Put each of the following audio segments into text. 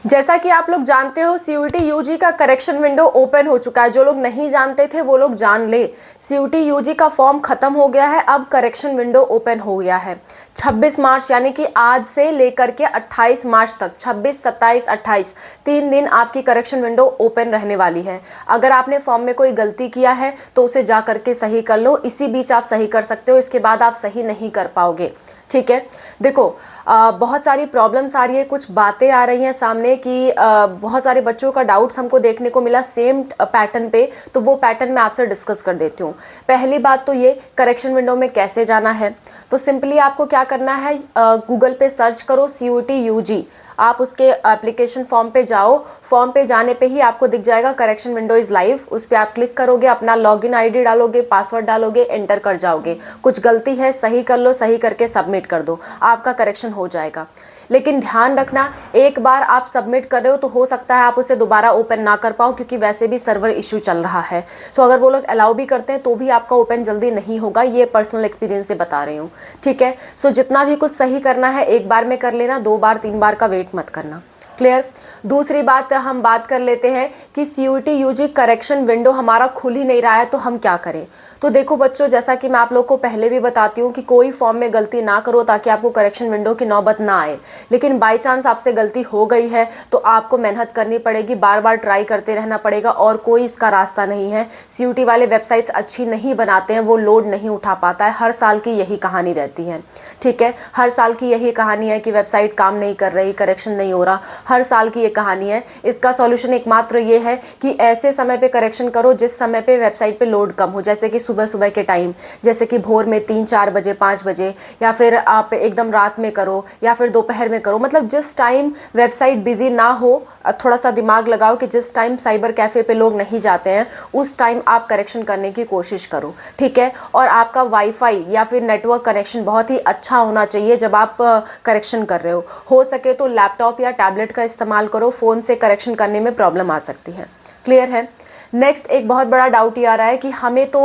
जैसा कि आप लोग जानते हो, सीयूटी यूजी का करेक्शन विंडो ओपन हो चुका है। जो लोग नहीं जानते थे वो लोग जान ले, सीयूटी यूजी का फॉर्म खत्म हो गया है, अब करेक्शन विंडो ओपन हो गया है। 26 मार्च यानी कि आज से लेकर के 28 मार्च तक, 26, 27, 28 3 दिन आपकी करेक्शन विंडो ओपन रहने वाली है। अगर आपने फॉर्म में कोई गलती किया है तो उसे जा करके सही कर लो, इसी बीच आप सही कर सकते हो, इसके बाद आप सही नहीं कर पाओगे। ठीक है, देखो बहुत सारी प्रॉब्लम्स आ रही है, कुछ बातें आ रही हैं सामने कि बहुत सारे बच्चों का डाउट्स हमको देखने को मिला सेम पैटर्न पे, तो वो पैटर्न मैं आपसे डिस्कस कर देती हूँ। पहली बात तो ये, करेक्शन विंडो में कैसे जाना है, तो सिंपली आपको क्या करना है, गूगल पे सर्च करो सीयूटी यूजी, आप उसके एप्लीकेशन फॉर्म पे जाओ, फॉर्म पे जाने पे ही आपको दिख जाएगा करेक्शन विंडो इज़ लाइव, उस पर आप क्लिक करोगे, अपना लॉगिन आईडी डालोगे, पासवर्ड डालोगे, एंटर कर जाओगे। कुछ गलती है सही कर लो, सही करके सबमिट कर दो, आपका करेक्शन हो जाएगा। लेकिन ध्यान रखना, एक बार आप सबमिट कर रहे हो तो हो सकता है आप उसे दोबारा ओपन ना कर पाओ, क्योंकि वैसे भी सर्वर इशू चल रहा है। तो अगर वो लोग अलाउ भी करते हैं तो भी आपका ओपन जल्दी नहीं होगा, ये पर्सनल एक्सपीरियंस से बता रही हूँ। ठीक है, सो जितना भी कुछ सही करना है एक बार में कर लेना, 2 बार 3 बार का वेट मत करना। क्लियर। दूसरी बात हम बात कर लेते हैं कि सीयूटी यूजी करेक्शन विंडो हमारा खुल ही नहीं रहा है तो हम क्या करें। तो देखो बच्चों, जैसा कि मैं आप लोग को पहले भी बताती हूँ कि कोई फॉर्म में गलती ना करो ताकि आपको करेक्शन विंडो की नौबत ना आए। लेकिन बाय चांस आपसे गलती हो गई है तो आपको मेहनत करनी पड़ेगी, बार बार ट्राई करते रहना पड़ेगा, और कोई इसका रास्ता नहीं है। सीयूटी वाले वेबसाइट्स अच्छी नहीं बनाते हैं, वो लोड नहीं उठा पाता है, हर साल की यही कहानी रहती है। ठीक है, हर साल की यही कहानी है कि वेबसाइट काम नहीं कर रही, करेक्शन नहीं हो रहा, हर साल की ये कहानी है। इसका सॉल्यूशन एकमात्र ये है कि ऐसे समय पे करेक्शन करो जिस समय पे वेबसाइट पे लोड कम हो, जैसे कि सुबह सुबह के टाइम, जैसे कि भोर में 3-4 बजे 5 बजे, या फिर आप एकदम रात में करो, या फिर दोपहर में करो, मतलब जिस टाइम वेबसाइट बिजी ना हो। थोड़ा सा दिमाग लगाओ कि जिस टाइम साइबर कैफ़े पे लोग नहीं जाते हैं उस टाइम आप करेक्शन करने की कोशिश करो। ठीक है, और आपका वाईफाई या फिर नेटवर्क कनेक्शन बहुत ही अच्छा होना चाहिए जब आप करेक्शन कर रहे हो सके तो लैपटॉप या टैबलेट का इस्तेमाल करो, फ़ोन से करेक्शन करने में प्रॉब्लम आ सकती है। क्लियर है। नेक्स्ट एक बहुत बड़ा डाउट ये आ रहा है कि हमें तो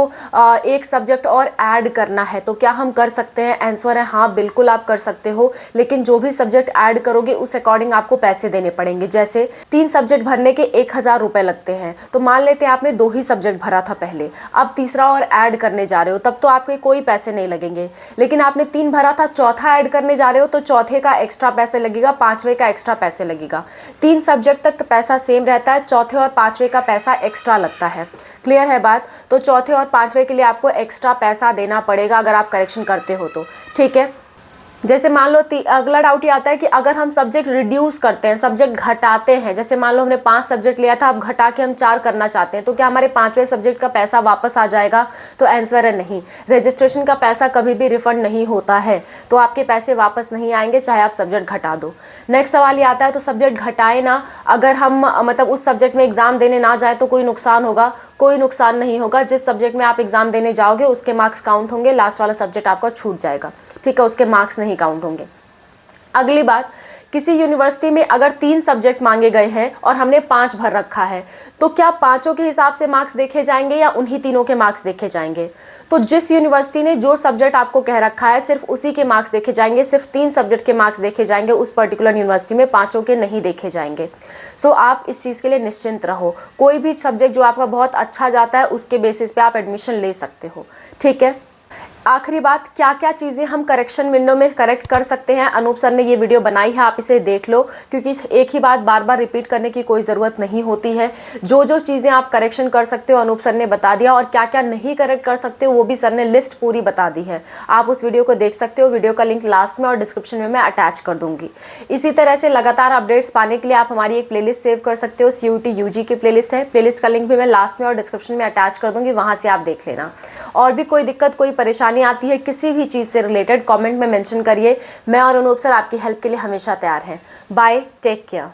एक सब्जेक्ट और ऐड करना है, तो क्या हम कर सकते हैं। आंसर है हाँ, बिल्कुल आप कर सकते हो, लेकिन जो भी सब्जेक्ट ऐड करोगे उस अकॉर्डिंग आपको पैसे देने पड़ेंगे। जैसे 3 सब्जेक्ट भरने के 1000 रुपये लगते हैं, तो मान लेते हैं आपने 2 ही सब्जेक्ट भरा था पहले, अब तीसरा और ऐड करने जा रहे हो, तब तो आपके कोई पैसे नहीं लगेंगे। लेकिन आपने 3 भरा था, चौथा ऐड करने जा रहे हो तो चौथे का एक्स्ट्रा पैसे लगेगा, 5वें का एक्स्ट्रा पैसे लगेगा। 3 सब्जेक्ट तक पैसा सेम रहता है, चौथे और 5वें का पैसा एक्स्ट्रा लगता है। क्लियर है बात। तो चौथे और 5वें के लिए आपको एक्स्ट्रा पैसा देना पड़ेगा अगर आप करेक्शन करते हो तो। ठीक है, जैसे मान लो अगला डाउट ये आता है कि अगर हम सब्जेक्ट रिड्यूस करते हैं, सब्जेक्ट घटाते हैं, जैसे मान लो हमने 5 सब्जेक्ट लिया था, अब घटा के हम 4 करना चाहते हैं, तो क्या हमारे 5वें सब्जेक्ट का पैसा वापस आ जाएगा। तो आंसर है नहीं, रजिस्ट्रेशन का पैसा कभी भी रिफंड नहीं होता है, तो आपके पैसे वापस नहीं आएंगे चाहे आप सब्जेक्ट घटा दो। नेक्स्ट सवाल ये आता है, तो सब्जेक्ट घटाए ना, अगर हम मतलब उस सब्जेक्ट में एग्जाम देने ना जाए तो कोई नुकसान होगा। कोई नुकसान नहीं होगा, जिस सब्जेक्ट में आप एग्जाम देने जाओगे उसके मार्क्स काउंट होंगे, लास्ट वाला सब्जेक्ट आपका छूट जाएगा। ठीक है, उसके मार्क्स नहीं काउंट होंगे। अगली बात, किसी यूनिवर्सिटी में अगर 3 सब्जेक्ट मांगे गए हैं और हमने 5 भर रखा है, तो क्या 5 के हिसाब से मार्क्स देखे जाएंगे या उन्हीं तीनों के मार्क्स देखे जाएंगे। तो जिस यूनिवर्सिटी ने जो सब्जेक्ट आपको कह रखा है सिर्फ उसी के मार्क्स देखे जाएंगे, सिर्फ 3 सब्जेक्ट के मार्क्स देखे जाएंगे उस पर्टिकुलर यूनिवर्सिटी में, 5 के नहीं देखे जाएंगे। सो आप इस चीज़ के लिए निश्चिंत रहो, कोई भी सब्जेक्ट जो आपका बहुत अच्छा जाता है उसके बेसिस पे आप एडमिशन ले सकते हो। ठीक है, आखिरी बात, क्या क्या चीज़ें हम करेक्शन विंडो में करेक्ट कर सकते हैं। अनूप सर ने ये वीडियो बनाई है, आप इसे देख लो, क्योंकि एक ही बात बार बार रिपीट करने की कोई ज़रूरत नहीं होती है। जो जो चीज़ें आप करेक्शन कर सकते हो अनूप सर ने बता दिया, और क्या क्या नहीं करेक्ट कर सकते हो वो भी सर ने लिस्ट पूरी बता दी है। आप उस वीडियो को देख सकते हो, वीडियो का लिंक लास्ट में और डिस्क्रिप्शन में मैं अटैच कर दूँगी। इसी तरह से लगातार अपडेट्स पाने के लिए आप हमारी एक प्लेलिस्ट सेव कर सकते हो, सीयूटी यूजी की प्लेलिस्ट है। प्लेलिस्ट का लिंक भी मैं लास्ट में और डिस्क्रिप्शन में अटैच कर दूँगी, वहाँ से आप देख लेना। और भी कोई दिक्कत, कोई परेशानी आती है किसी भी चीज़ से रिलेटेड, कमेंट में मेंशन करिए। मैं और अनूप सर आपकी हेल्प के लिए हमेशा तैयार हैं। Bye, take care.